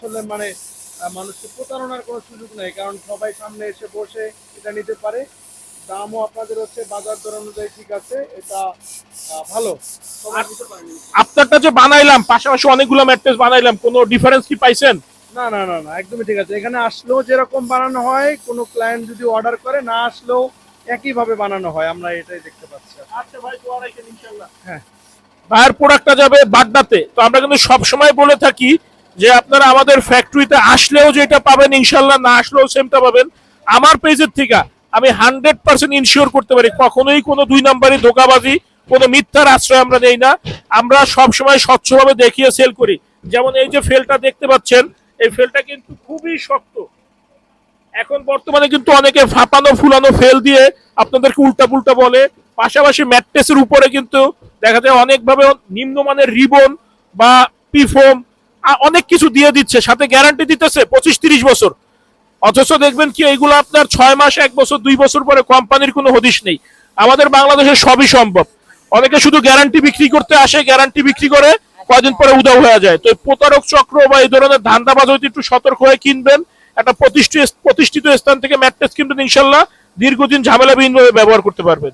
আসলে মানে মানুষকে প্রতারণার কোনো সুযোগ নেই, কারণ সবাই সামনে এসে বসে এটা নিতে পারে। দামও আপনাদের হচ্ছে বাজার দর অনুযায়ী ঠিক আছে, এটা ভালো, সবাই নিতে পারেন। আপনারটা যে বানাইলাম পাশাপাশি অনেকগুলো ম্যাট্রেস বানাইলাম, কোনো ডিফারেন্স কি পাইছেন? না না না না, একদমই ঠিক আছে। এখানে আসলেও যেরকম বানানো হয়, কোনো ক্লায়েন্ট যদি অর্ডার করে, না আসলেও একইভাবে বানানো হয়, আমরা এটাই দেখতে পাচ্ছি। আচ্ছা ভাই, দোয়া রাখেন ইনশাআল্লাহ। হ্যাঁ, ভাইয়ের প্রোডাক্টটা যাবে বাড্ডাতে। তো আমরা কিন্তু সব সময় বলে থাকি যে আপনারা আমাদের ফ্যাক্টরিতে আসলেও যেটা পাবেন ইনশাআল্লাহ, না আসলেও সেমটা পাবেন। আমার পেজের থেকে আমি 100% ইনশিওর করতে পারি কখনোই কোনো দুই নাম্বারই ধোকাবাজি, কোনো মিথ্যার আশ্রয় আমরা নেই না। আমরা সব সময় স্বচ্ছভাবে দেখিয়ে সেল করি। যেমন এই যে ফেলটা দেখতে পাচ্ছেন, এই ফেলটা কিন্তু খুবই শক্ত। এখন বর্তমানে কিন্তু অনেকে ফাঁপানো ফুলানো ফেল দিয়ে আপনাদেরকে উল্টা পুল্টা বলে। পাশাপাশি ম্যাট্রেসের উপরে কিন্তু দেখা যায় অনেকভাবে নিম্নমানের রিবন বা পিফোম অনেক কিছু দিয়ে দিচ্ছে, সাথে গ্যারান্টি দিতেছে 25-30 বছর। অথচ দেখবেন কি এইগুলো আপনার 6 মাস, 1 বছর, 2 বছর পরে কোম্পানির কোনো হদিশ নেই। আমাদের বাংলাদেশে সবই সম্ভব। অনেকে শুধু গ্যারান্টি বিক্রি করতে আসে, গ্যারান্টি বিক্রি করে কয়দিন পরে উধাও হয়ে যায়। তো প্রতারক চক্র বা এই ধরনের ধান্দাবাজ হইতে একটু সতর্ক হয়ে কিনবেন। একটা প্রতিষ্ঠিত স্থান থেকে ম্যাট্রেস কিনবেন, ইনশাল্লাহ দীর্ঘদিন ঝামেলাবিহীনভাবে ব্যবহার করতে পারবেন।